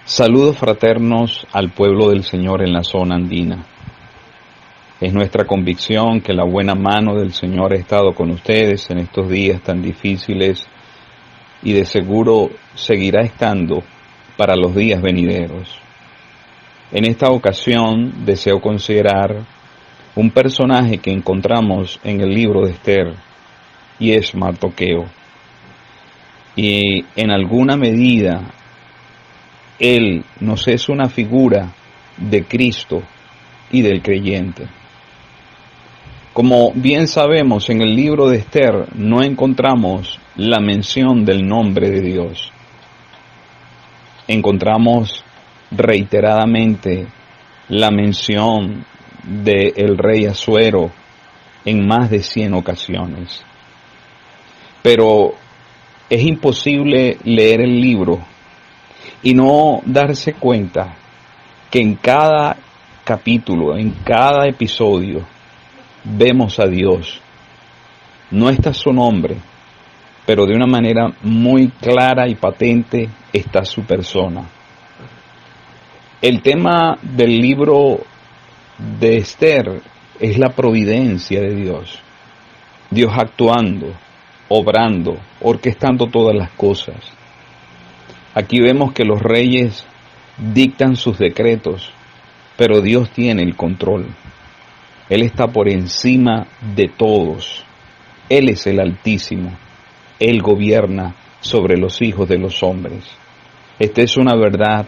Saludos fraternos al pueblo del Señor en la zona andina. Es nuestra convicción que la buena mano del Señor ha estado con ustedes en estos días tan difíciles y de seguro seguirá estando para los días venideros. En esta ocasión deseo considerar un personaje que encontramos en el libro de Esther y es Mardoqueo. Y en alguna medida él nos es una figura de Cristo y del creyente. Como bien sabemos, en el libro de Esther no encontramos la mención del nombre de Dios. Encontramos reiteradamente la mención del rey Asuero en más de 100 ocasiones. Pero es imposible leer el libro y no darse cuenta que en cada capítulo, en cada episodio, vemos a Dios. No está su nombre, pero de una manera muy clara y patente está su persona. El tema del libro de Esther es la providencia de Dios. Dios actuando, obrando, orquestando todas las cosas. Aquí vemos que los reyes dictan sus decretos, pero Dios tiene el control. Él está por encima de todos. Él es el Altísimo. Él gobierna sobre los hijos de los hombres. Esta es una verdad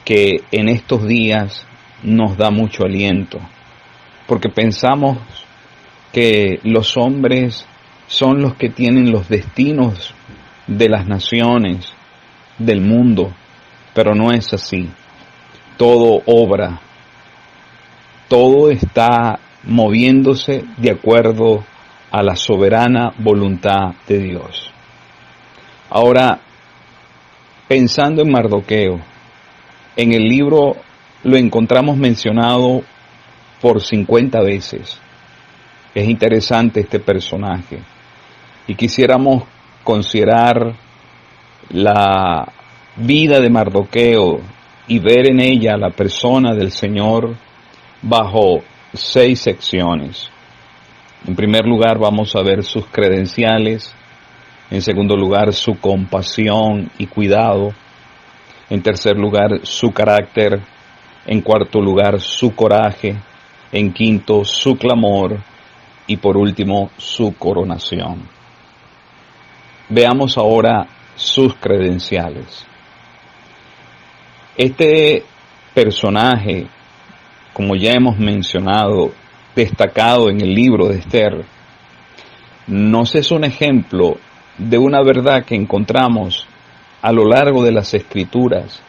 que en estos días nos da mucho aliento, porque pensamos que los hombres son los que tienen los destinos de las naciones, del mundo, pero no es así. Todo obra, todo está moviéndose de acuerdo a la soberana voluntad de Dios. Ahora, pensando en Mardoqueo, en el libro lo encontramos mencionado por 50 veces. Es interesante este personaje y quisiéramos considerar la vida de Mardoqueo y ver en ella la persona del Señor bajo 6 secciones. En primer lugar vamos a ver sus credenciales, en segundo lugar su compasión y cuidado, en tercer lugar su carácter, en cuarto lugar su coraje, en quinto su clamor y por último su coronación. Veamos ahora sus credenciales. Este personaje, como ya hemos mencionado, destacado en el libro de Esther, nos es un ejemplo de una verdad que encontramos a lo largo de las Escrituras,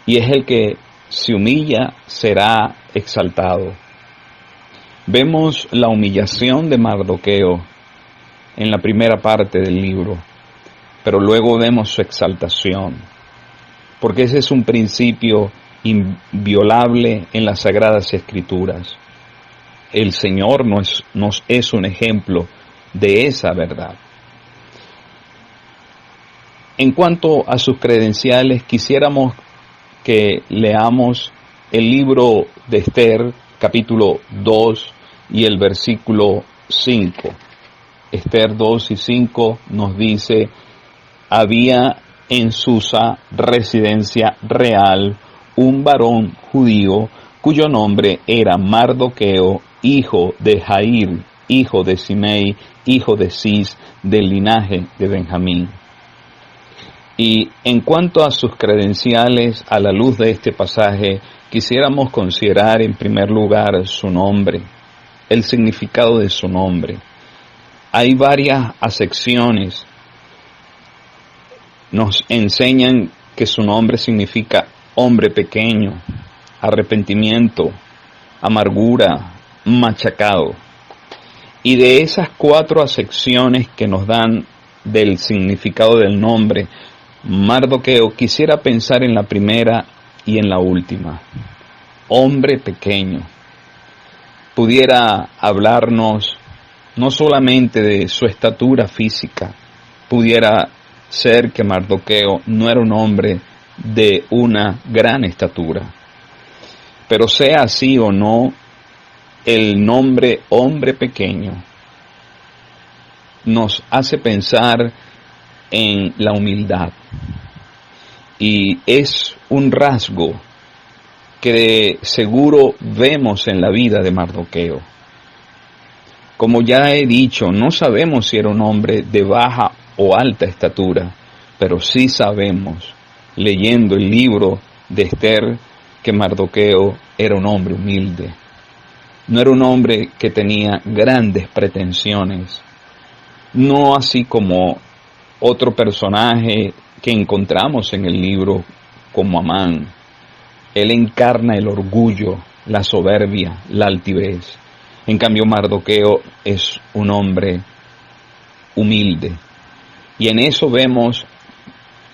y es el que se humilla será exaltado. Vemos la humillación de Mardoqueo en la primera parte del libro, pero luego vemos su exaltación, porque ese es un principio inviolable en las Sagradas Escrituras. El Señor nos es un ejemplo de esa verdad. En cuanto a sus credenciales, quisiéramos que leamos el libro de Esther, capítulo 2 y el versículo 5. Esther 2 y 5 nos dice: había en Susa, residencia real, un varón judío cuyo nombre era Mardoqueo, hijo de Jair, hijo de Simei, hijo de Cis, del linaje de Benjamín. Y en cuanto a sus credenciales, a la luz de este pasaje, quisiéramos considerar en primer lugar su nombre, el significado de su nombre. Hay varias acepciones. Nos enseñan que su nombre significa hombre pequeño, arrepentimiento, amargura, machacado. Y de esas 4 acepciones que nos dan del significado del nombre, Mardoqueo, quisiera pensar en la primera y en la última. Hombre pequeño. Pudiera hablarnos no solamente de su estatura física, pudiera ser que Mardoqueo no era un hombre de una gran estatura. Pero sea así o no, el nombre hombre pequeño nos hace pensar en la humildad. Y es un rasgo que seguro vemos en la vida de Mardoqueo. Como ya he dicho, no sabemos si era un hombre de baja o alta estatura, pero sí sabemos, leyendo el libro de Esther, que Mardoqueo era un hombre humilde. No era un hombre que tenía grandes pretensiones, no así como otro personaje que encontramos en el libro como Amán. Él encarna el orgullo, la soberbia, la altivez. En cambio, Mardoqueo es un hombre humilde. Y en eso vemos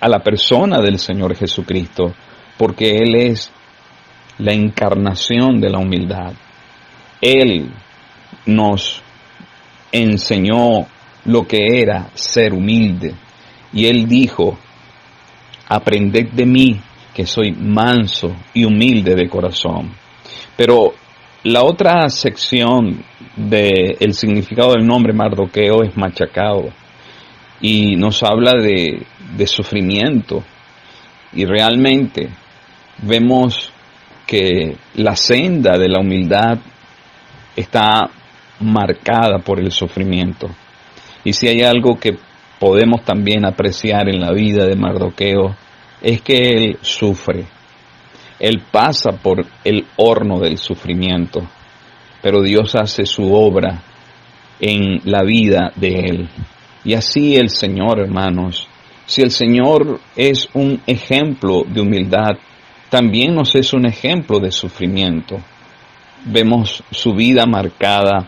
a la persona del Señor Jesucristo, porque Él es la encarnación de la humildad. Él nos enseñó lo que era ser humilde. Y Él dijo: aprended de mí, que soy manso y humilde de corazón. Pero la otra sección del significado del nombre Mardoqueo es machacado, y nos habla de sufrimiento. Y realmente vemos que la senda de la humildad está marcada por el sufrimiento. Y si hay algo que podemos también apreciar en la vida de Mardoqueo, es que él sufre. Él pasa por el horno del sufrimiento, pero Dios hace su obra en la vida de él. Y así el Señor, hermanos, si el Señor es un ejemplo de humildad, también nos es un ejemplo de sufrimiento. Vemos su vida marcada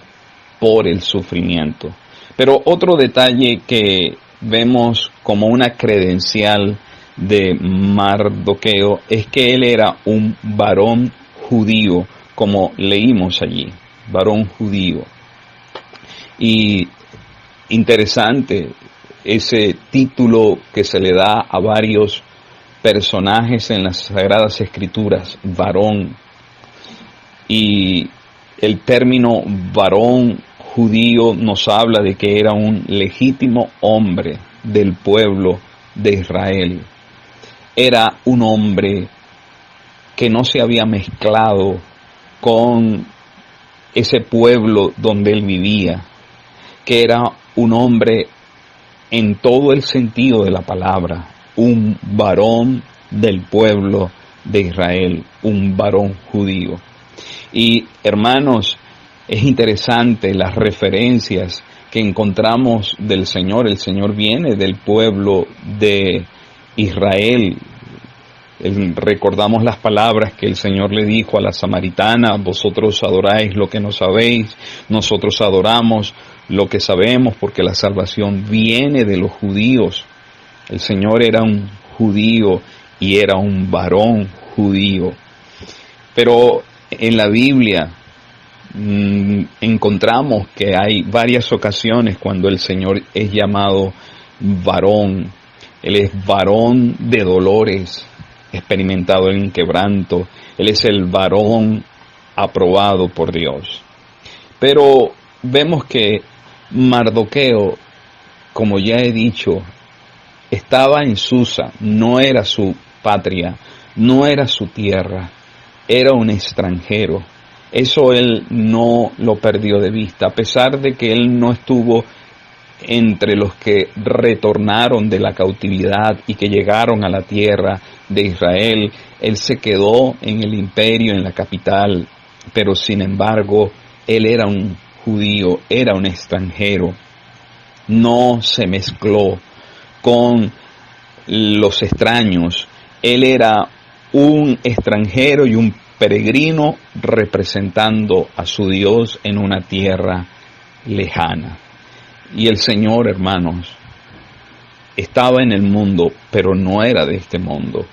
por el sufrimiento. Pero otro detalle que vemos como una credencial de Mardoqueo es que él era un varón judío, como leímos allí, varón judío. Y interesante ese título que se le da a varios personajes en las Sagradas Escrituras, varón. Y el término varón judío nos habla de que era un legítimo hombre del pueblo de Israel. Era un hombre que no se había mezclado con ese pueblo donde él vivía, que era un hombre en todo el sentido de la palabra, un varón del pueblo de Israel, un varón judío. Y hermanos, es interesante las referencias que encontramos del Señor. El Señor viene del pueblo de Israel. Recordamos las palabras que el Señor le dijo a la samaritana: vosotros adoráis lo que no sabéis, nosotros adoramos lo que sabemos, porque la salvación viene de los judíos. El Señor era un judío y era un varón judío. Pero en la Biblia encontramos que hay varias ocasiones cuando el Señor es llamado varón. Él es varón de dolores, experimentado en quebranto. Él es el varón aprobado por Dios. Pero vemos que Mardoqueo, como ya he dicho, estaba en Susa, no era su patria, no era su tierra, era un extranjero. Eso él no lo perdió de vista, a pesar de que él no estuvo entre los que retornaron de la cautividad y que llegaron a la tierra de Israel. Él se quedó en el imperio, en la capital, pero sin embargo, él era un judío, era un extranjero. No se mezcló con los extraños. Él era un extranjero y un peregrino representando a su Dios en una tierra lejana. Y el Señor, hermanos, estaba en el mundo, pero no era de este mundo.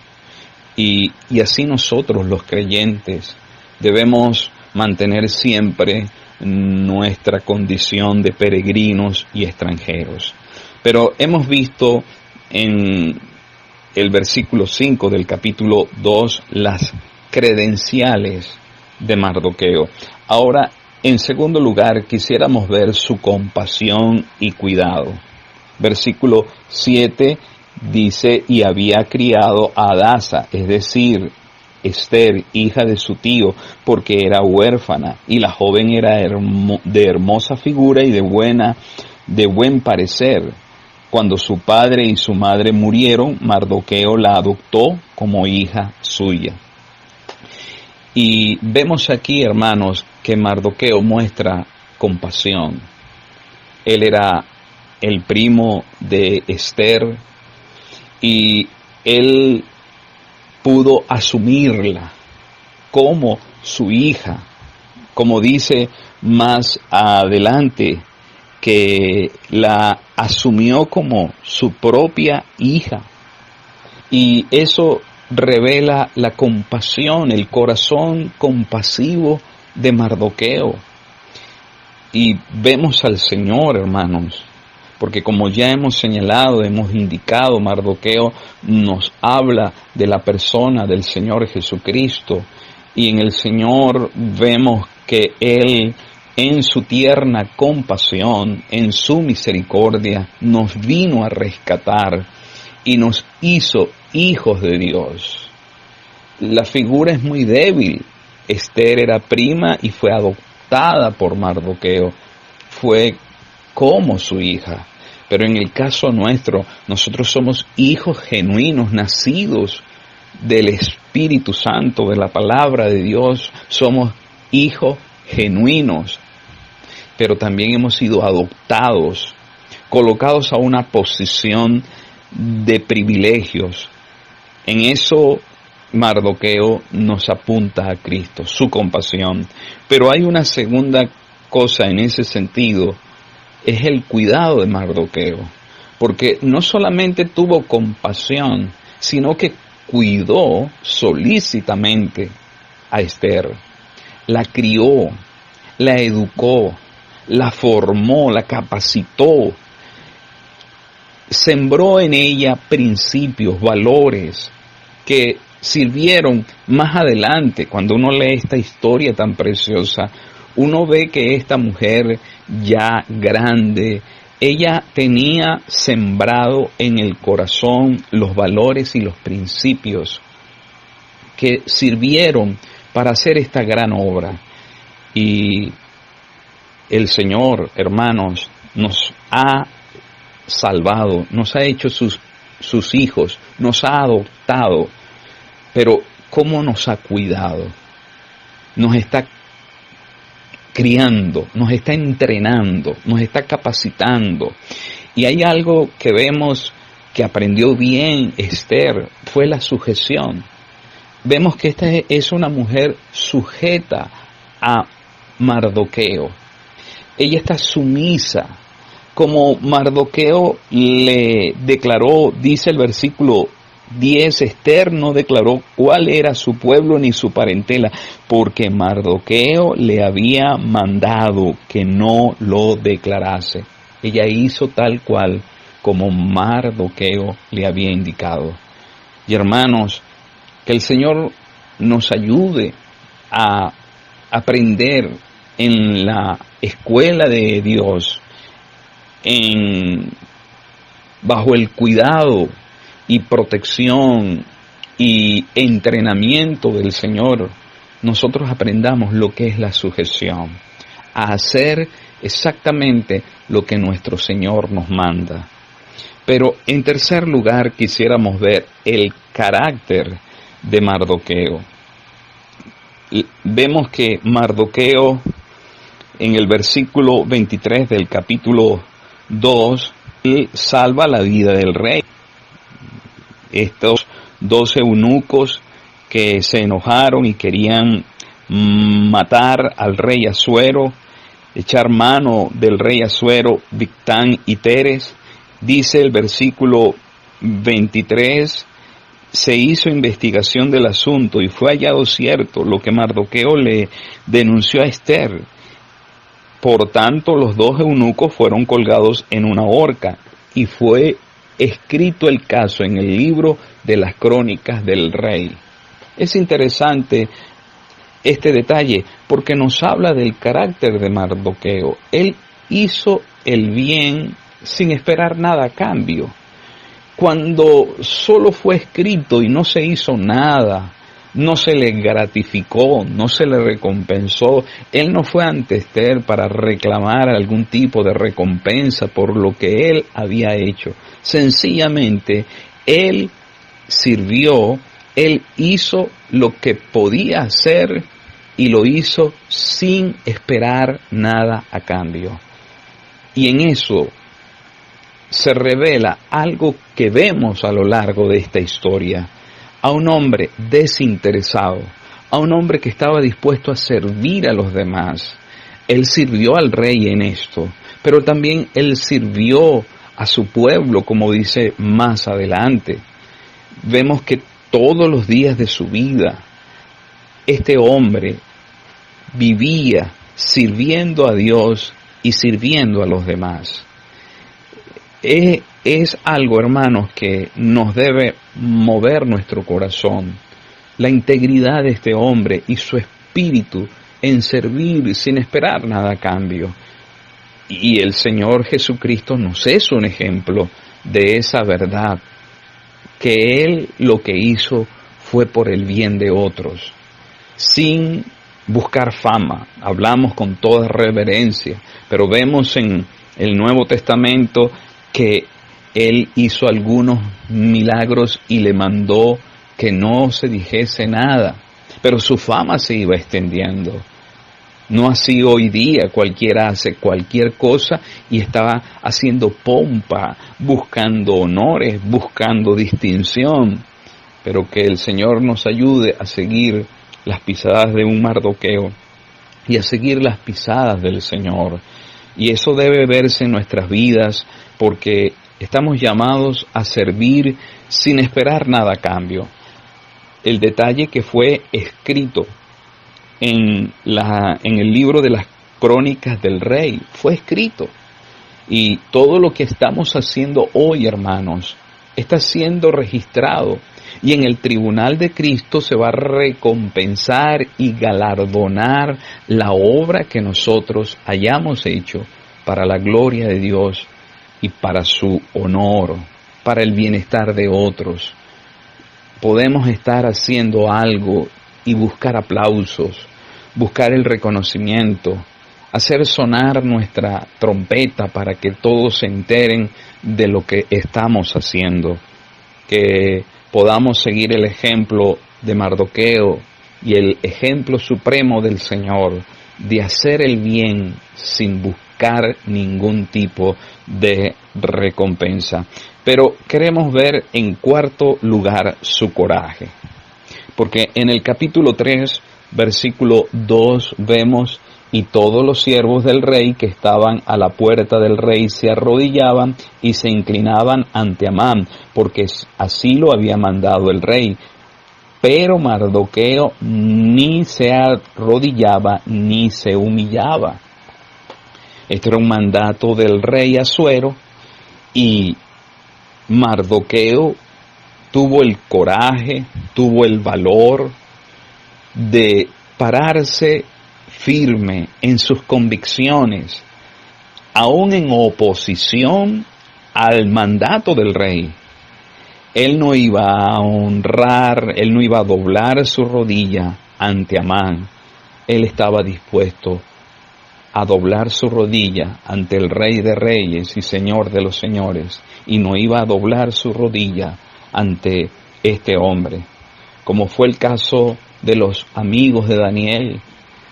Y así nosotros, los creyentes, debemos mantener siempre nuestra condición de peregrinos y extranjeros. Pero hemos visto en el versículo 5 del capítulo 2, las credenciales de Mardoqueo. Ahora, en segundo lugar, quisiéramos ver su compasión y cuidado. Versículo 7 dice, y había criado a Hadasa, es decir, Esther, hija de su tío, porque era huérfana, y la joven era de hermosa figura y de buen parecer. Cuando su padre y su madre murieron, Mardoqueo la adoptó como hija suya. Y vemos aquí, hermanos, que Mardoqueo muestra compasión. Él era el primo de Esther y él pudo asumirla como su hija, como dice más adelante, que la asumió como su propia hija. Y eso revela la compasión, el corazón compasivo de Mardoqueo. Y vemos al Señor, hermanos, porque como ya hemos señalado, hemos indicado, Mardoqueo nos habla de la persona del Señor Jesucristo, y en el Señor vemos que Él, en su tierna compasión, en su misericordia, nos vino a rescatar y nos hizo hijos de Dios. La figura es muy débil. Esther era prima y fue adoptada por Mardoqueo. Fue como su hija. Pero en el caso nuestro, nosotros somos hijos genuinos, nacidos del Espíritu Santo, de la palabra de Dios. Somos hijos genuinos. Pero también hemos sido adoptados, colocados a una posición de privilegios. En eso Mardoqueo nos apunta a Cristo, su compasión. Pero hay una segunda cosa en ese sentido, es el cuidado de Mardoqueo, porque no solamente tuvo compasión, sino que cuidó solícitamente a Esther, la crió, la educó, la formó, la capacitó, sembró en ella principios, valores que sirvieron más adelante. Cuando uno lee esta historia tan preciosa, uno ve que esta mujer ya grande, ella tenía sembrado en el corazón los valores y los principios que sirvieron para hacer esta gran obra. Y el Señor, hermanos, nos ha salvado, nos ha hecho sus hijos, nos ha adoptado, pero ¿cómo nos ha cuidado? Nos está criando, nos está entrenando, nos está capacitando. Y hay algo que vemos que aprendió bien Esther, fue la sujeción. Vemos que esta es una mujer sujeta a Mardoqueo. Ella está sumisa, como Mardoqueo le declaró, dice el versículo 10, Esther no declaró cuál era su pueblo ni su parentela, porque Mardoqueo le había mandado que no lo declarase. Ella hizo tal cual como Mardoqueo le había indicado. Y hermanos, que el Señor nos ayude a aprender en la escuela de Dios, bajo el cuidado y protección y entrenamiento del Señor, nosotros aprendamos lo que es la sujeción, a hacer exactamente lo que nuestro Señor nos manda. Pero en tercer lugar quisiéramos ver el carácter de Mardoqueo. Vemos que Mardoqueo, en el versículo 23 del capítulo 2, él salva la vida del rey. Estos 12 eunucos que se enojaron y querían matar al rey Asuero, echar mano del rey Asuero, Bigtán y Teres, dice el versículo 23, se hizo investigación del asunto y fue hallado cierto lo que Mardoqueo le denunció a Esther. Por tanto, los 2 eunucos fueron colgados en una horca y fue escrito el caso en el libro de las Crónicas del Rey. Es interesante este detalle porque nos habla del carácter de Mardoqueo. Él hizo el bien sin esperar nada a cambio. Cuando solo fue escrito y no se hizo nada, no se le gratificó, no se le recompensó, él no fue ante Ester para reclamar algún tipo de recompensa por lo que él había hecho. Sencillamente, él sirvió, él hizo lo que podía hacer y lo hizo sin esperar nada a cambio. Y en eso se revela algo que vemos a lo largo de esta historia, a un hombre desinteresado, a un hombre que estaba dispuesto a servir a los demás. Él sirvió al rey en esto, pero también él sirvió a su pueblo, como dice más adelante. Vemos que todos los días de su vida, este hombre vivía sirviendo a Dios y sirviendo a los demás. Es algo, hermanos, que nos debe mover nuestro corazón. La integridad de este hombre y su espíritu en servir sin esperar nada a cambio. Y el Señor Jesucristo nos es un ejemplo de esa verdad, que Él lo que hizo fue por el bien de otros, sin buscar fama. Hablamos con toda reverencia, pero vemos en el Nuevo Testamento que Él hizo algunos milagros y le mandó que no se dijese nada, pero su fama se iba extendiendo. No así hoy día, cualquiera hace cualquier cosa y estaba haciendo pompa, buscando honores, buscando distinción. Pero que el Señor nos ayude a seguir las pisadas de un Mardoqueo y a seguir las pisadas del Señor. Y eso debe verse en nuestras vidas porque estamos llamados a servir sin esperar nada a cambio. El detalle que fue escrito en el libro de las Crónicas del Rey fue escrito. Y todo lo que estamos haciendo hoy, hermanos, está siendo registrado. Y en el tribunal de Cristo se va a recompensar y galardonar la obra que nosotros hayamos hecho para la gloria de Dios y para su honor, para el bienestar de otros. Podemos estar haciendo algo y buscar aplausos, buscar el reconocimiento, hacer sonar nuestra trompeta para que todos se enteren de lo que estamos haciendo. Que podamos seguir el ejemplo de Mardoqueo y el ejemplo supremo del Señor de hacer el bien sin buscar ningún tipo de recompensa. Pero queremos ver en cuarto lugar su coraje. Porque en el capítulo 3, versículo 2 vemos: y todos los siervos del rey que estaban a la puerta del rey se arrodillaban y se inclinaban ante Amán, porque así lo había mandado el rey. Pero Mardoqueo ni se arrodillaba ni se humillaba. Este era un mandato del rey Asuero, y Mardoqueo tuvo el coraje, tuvo el valor de pararse firme en sus convicciones, aún en oposición al mandato del rey. Él no iba a honrar, él no iba a doblar su rodilla ante Amán. Él estaba dispuesto a doblar su rodilla ante el Rey de Reyes y Señor de los Señores, y no iba a doblar su rodilla ante este hombre, como fue el caso de los amigos de Daniel.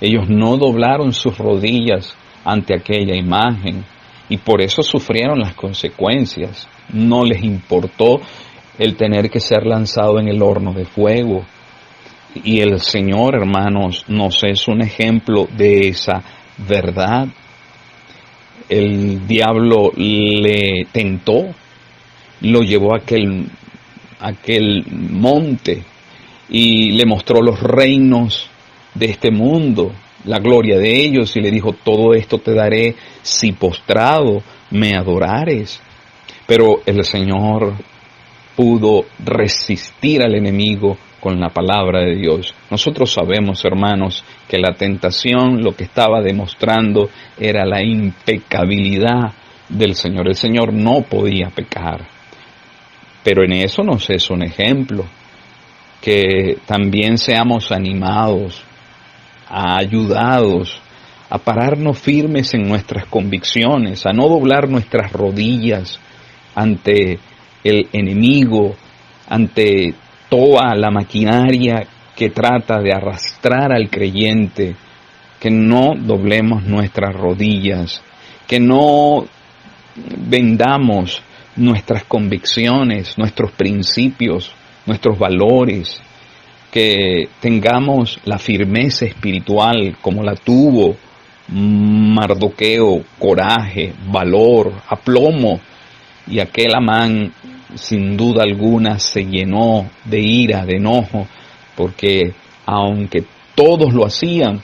Ellos no doblaron sus rodillas ante aquella imagen y por eso sufrieron las consecuencias. No les importó el tener que ser lanzado en el horno de fuego. Y el Señor, hermanos, nos es un ejemplo de esa verdad. El diablo le tentó, lo llevó a aquel monte y le mostró los reinos de este mundo, la gloria de ellos, y le dijo: todo esto te daré si postrado me adorares. Pero el Señor pudo resistir al enemigo con la palabra de Dios. Nosotros sabemos, hermanos, que la tentación lo que estaba demostrando era la impecabilidad del Señor. El Señor no podía pecar. Pero en eso nos es un ejemplo, que también seamos animados, ayudados a pararnos firmes en nuestras convicciones, a no doblar nuestras rodillas ante el enemigo, ante toda la maquinaria que trata de arrastrar al creyente, que no doblemos nuestras rodillas, que no vendamos nuestras convicciones, nuestros principios, nuestros valores, que tengamos la firmeza espiritual como la tuvo Mardoqueo, coraje, valor, aplomo, y aquel Amán sin duda alguna se llenó de ira, de enojo, porque aunque todos lo hacían,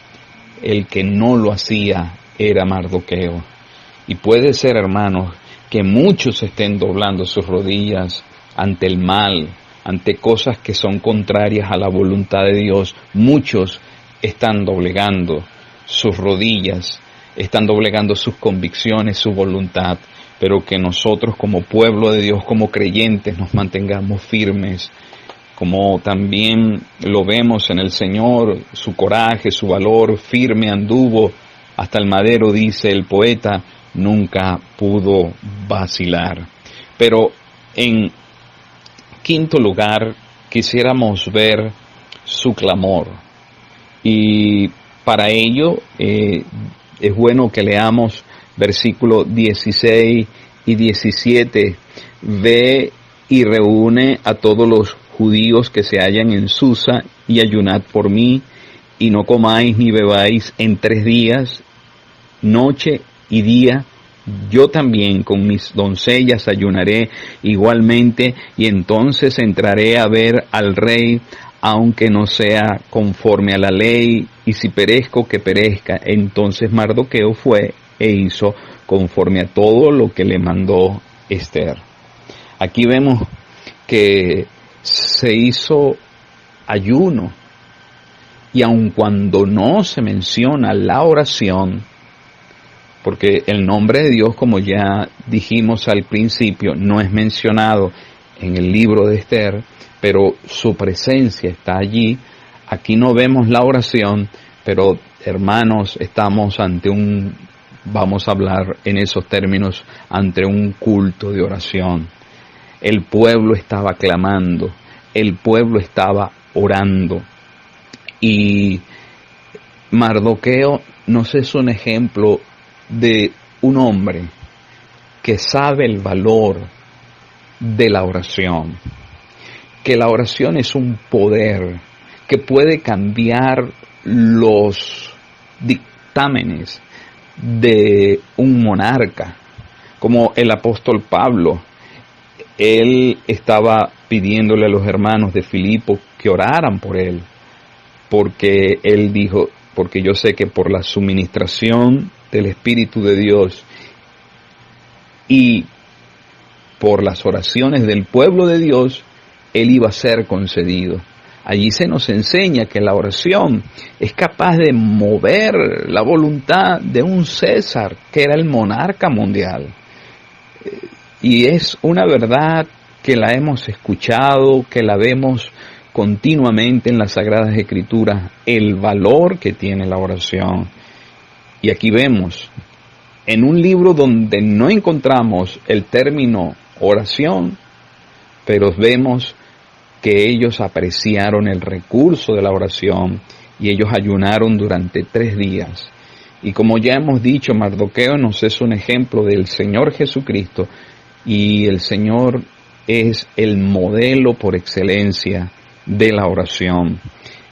el que no lo hacía era Mardoqueo. Y puede ser, hermanos, que muchos estén doblando sus rodillas ante el mal, ante cosas que son contrarias a la voluntad de Dios. Muchos están doblegando sus rodillas, están doblegando sus convicciones, su voluntad, pero que nosotros como pueblo de Dios, como creyentes, nos mantengamos firmes, como también lo vemos en el Señor, su coraje, su valor, firme anduvo hasta el madero, dice el poeta, nunca pudo vacilar. Pero en quinto lugar, quisiéramos ver su clamor. Y para ello es bueno que leamos versículos 16 y 17. Ve y reúne a todos los judíos que se hallan en Susa y ayunad por mí, y no comáis ni bebáis en 3 días, noche y día. Yo también con mis doncellas ayunaré igualmente, y entonces entraré a ver al rey, aunque no sea conforme a la ley, y si perezco, que perezca. Entonces Mardoqueo fue e hizo conforme a todo lo que le mandó Esther. Aquí vemos que se hizo ayuno, y aun cuando no se menciona la oración, porque el nombre de Dios, como ya dijimos al principio, no es mencionado en el libro de Esther, pero su presencia está allí. Aquí no vemos la oración, pero hermanos, estamos ante vamos a hablar en esos términos, ante un culto de oración. El pueblo estaba clamando, el pueblo estaba orando, y Mardoqueo nos es un ejemplo de un hombre que sabe el valor de la oración, que la oración es un poder que puede cambiar los dictámenes de un monarca, como el apóstol Pablo. Él estaba pidiéndole a los hermanos de Filipo que oraran por él, porque él dijo, porque yo sé que por la suministración del Espíritu de Dios y por las oraciones del pueblo de Dios, él iba a ser concedido. Allí se nos enseña que la oración es capaz de mover la voluntad de un César, que era el monarca mundial. Y es una verdad que la hemos escuchado, que la vemos continuamente en las Sagradas Escrituras, el valor que tiene la oración. Y aquí vemos, en un libro donde no encontramos el término oración, pero vemos que ellos apreciaron el recurso de la oración y ellos ayunaron durante 3 días. Y como ya hemos dicho, Mardoqueo nos es un ejemplo del Señor Jesucristo, y el Señor es el modelo por excelencia de la oración.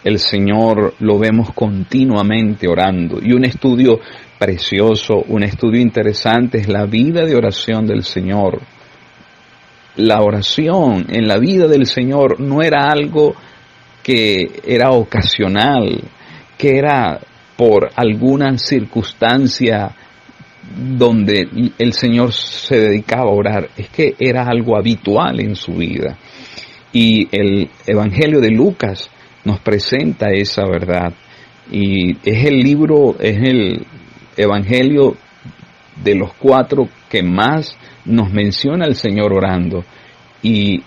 El Señor lo vemos continuamente orando, y un estudio precioso, un estudio interesante es la vida de oración del Señor. La oración en la vida del Señor no era algo que era ocasional, que era por alguna circunstancia donde el Señor se dedicaba a orar. Es que era algo habitual en su vida. Y el Evangelio de Lucas nos presenta esa verdad. Y es el Evangelio de los 4 que más nos menciona el Señor orando. Y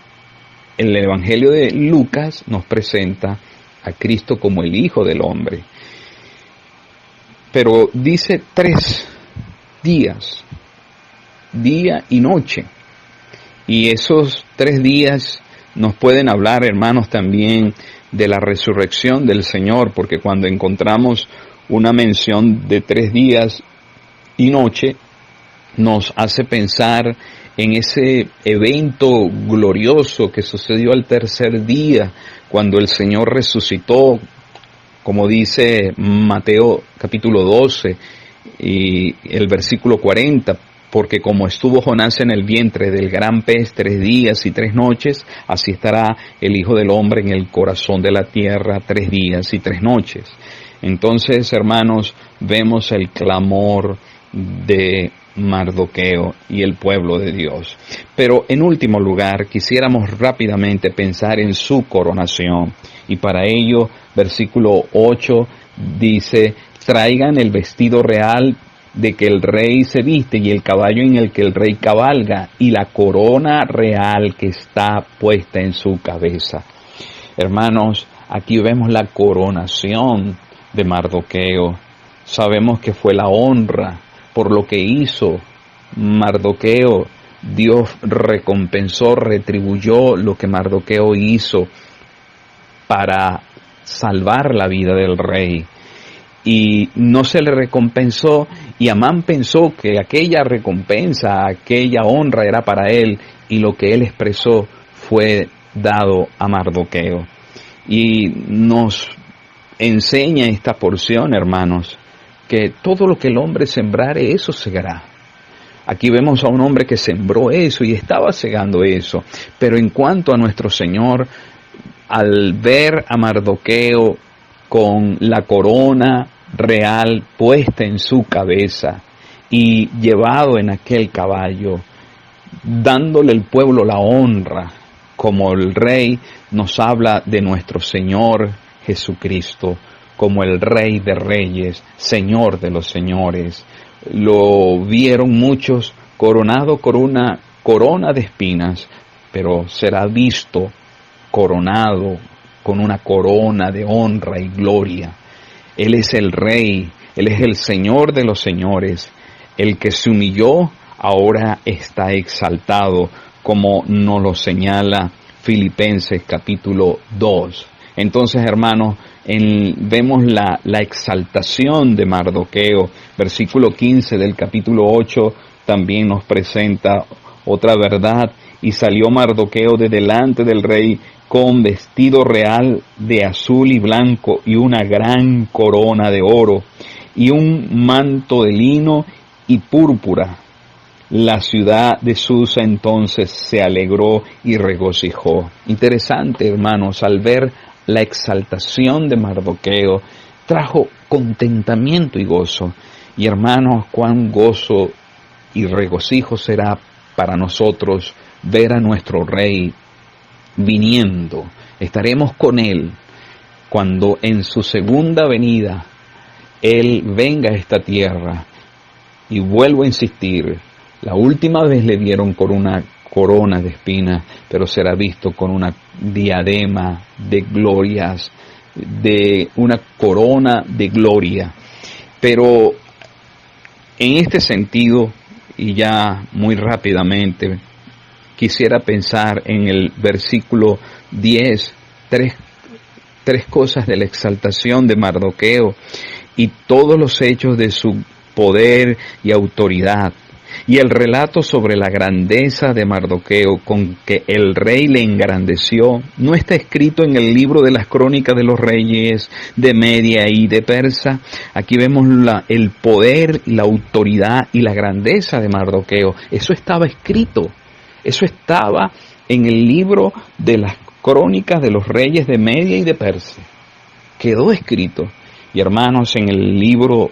el Evangelio de Lucas nos presenta a Cristo como el Hijo del Hombre. Pero dice 3 días, día y noche. Y esos 3 días nos pueden hablar, hermanos, también de la resurrección del Señor, porque cuando encontramos una mención de 3 días y noche, nos hace pensar en ese evento glorioso que sucedió al tercer día, cuando el Señor resucitó, como dice Mateo capítulo 12 y el versículo 40, porque como estuvo Jonás en el vientre del gran pez 3 días y 3 noches, así estará el Hijo del Hombre en el corazón de la tierra 3 días y 3 noches. Entonces, hermanos, vemos el clamor de Mardoqueo y el pueblo de Dios. Pero en último lugar, quisiéramos rápidamente pensar en su coronación. Y para ello, versículo 8 dice: traigan el vestido real de que el rey se viste y el caballo en el que el rey cabalga y la corona real que está puesta en su cabeza. Hermanos, aquí vemos la coronación de Mardoqueo. Sabemos que fue la honra por lo que hizo Mardoqueo. Dios recompensó, retribuyó lo que Mardoqueo hizo para salvar la vida del rey. Y no se le recompensó, y Amán pensó que aquella recompensa, aquella honra era para él, y lo que él expresó fue dado a Mardoqueo. Y nos enseña esta porción, hermanos, que todo lo que el hombre sembrare, eso segará. Aquí vemos a un hombre que sembró eso y estaba segando eso. Pero en cuanto a nuestro Señor, al ver a Mardoqueo con la corona real puesta en su cabeza y llevado en aquel caballo, dándole el pueblo la honra como el rey, nos habla de nuestro Señor Jesucristo como el Rey de Reyes, Señor de los Señores. Lo vieron muchos coronado con una corona de espinas, pero será visto coronado con una corona de honra y gloria. Él es el Rey, Él es el Señor de los Señores. El que se humilló ahora está exaltado, como nos lo señala Filipenses capítulo 2. Entonces, hermanos, vemos la exaltación de Mardoqueo. Versículo 15 del capítulo 8 también nos presenta otra verdad. Y salió Mardoqueo de delante del rey con vestido real de azul y blanco y una gran corona de oro y un manto de lino y púrpura. La ciudad de Susa entonces se alegró y regocijó. Interesante, hermanos, al ver la exaltación de Mardoqueo, trajo contentamiento y gozo. Y hermanos, cuán gozo y regocijo será para nosotros ver a nuestro Rey viniendo. Estaremos con Él cuando en su segunda venida Él venga a esta tierra. Y vuelvo a insistir, la última vez le vieron con una corona de espinas, pero será visto con una diadema de glorias, de una corona de gloria. Pero en este sentido, y ya muy rápidamente, quisiera pensar en el versículo 10, tres cosas de la exaltación de Mardoqueo y todos los hechos de su poder y autoridad. Y el relato sobre la grandeza de Mardoqueo con que el rey le engrandeció no está escrito en el libro de las crónicas de los reyes de Media y de Persa. Aquí vemos el poder, la autoridad y la grandeza de Mardoqueo. Eso estaba escrito. Eso estaba en el libro de las crónicas de los reyes de Media y de Persia. Quedó escrito. Y hermanos, en el libro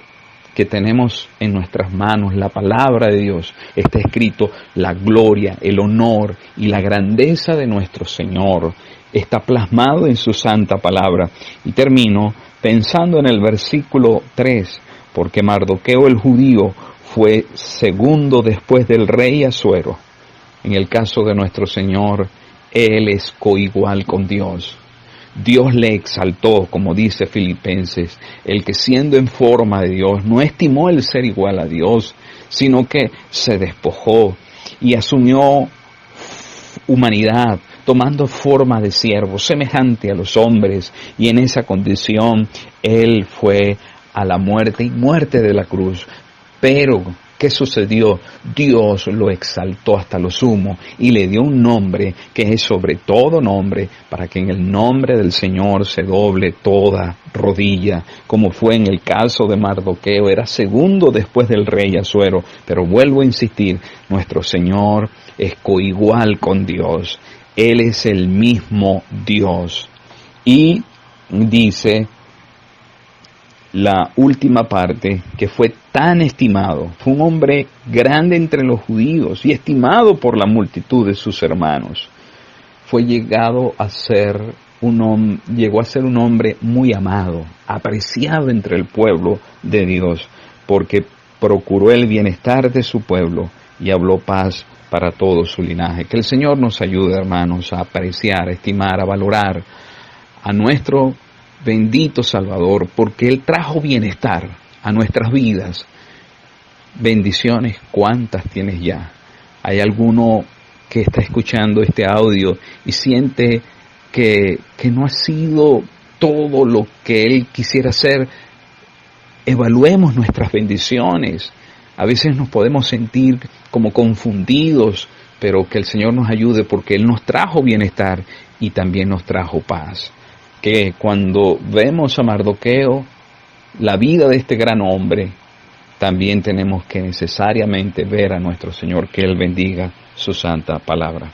que tenemos en nuestras manos, la palabra de Dios, está escrito la gloria, el honor y la grandeza de nuestro Señor. Está plasmado en su santa palabra. Y termino pensando en el versículo 3, porque Mardoqueo el judío fue segundo después del rey Asuero. En el caso de nuestro Señor, Él es coigual con Dios. Dios le exaltó, como dice Filipenses, el que siendo en forma de Dios no estimó el ser igual a Dios, sino que se despojó y asumió humanidad, tomando forma de siervo, semejante a los hombres, y en esa condición Él fue a la muerte y muerte de la cruz. Pero, ¿qué sucedió? Dios lo exaltó hasta lo sumo y le dio un nombre que es sobre todo nombre, para que en el nombre del Señor se doble toda rodilla, como fue en el caso de Mardoqueo. Era segundo después del rey Asuero, pero vuelvo a insistir, nuestro Señor es coigual con Dios. Él es el mismo Dios. Y dice la última parte, que fue tan estimado, fue un hombre grande entre los judíos y estimado por la multitud de sus hermanos. Llegó a ser un hombre muy amado, apreciado entre el pueblo de Dios, porque procuró el bienestar de su pueblo y habló paz para todo su linaje. Que el Señor nos ayude, hermanos, a apreciar, a estimar, a valorar a nuestro bendito Salvador, porque Él trajo bienestar a nuestras vidas. Bendiciones, ¿cuántas tienes ya? ¿Hay alguno que está escuchando este audio y siente que no ha sido todo lo que Él quisiera hacer? Evaluemos nuestras bendiciones. A veces nos podemos sentir como confundidos, pero que el Señor nos ayude, porque Él nos trajo bienestar y también nos trajo paz. Que cuando vemos a Mardoqueo, la vida de este gran hombre, también tenemos que necesariamente ver a nuestro Señor. Que Él bendiga su santa palabra.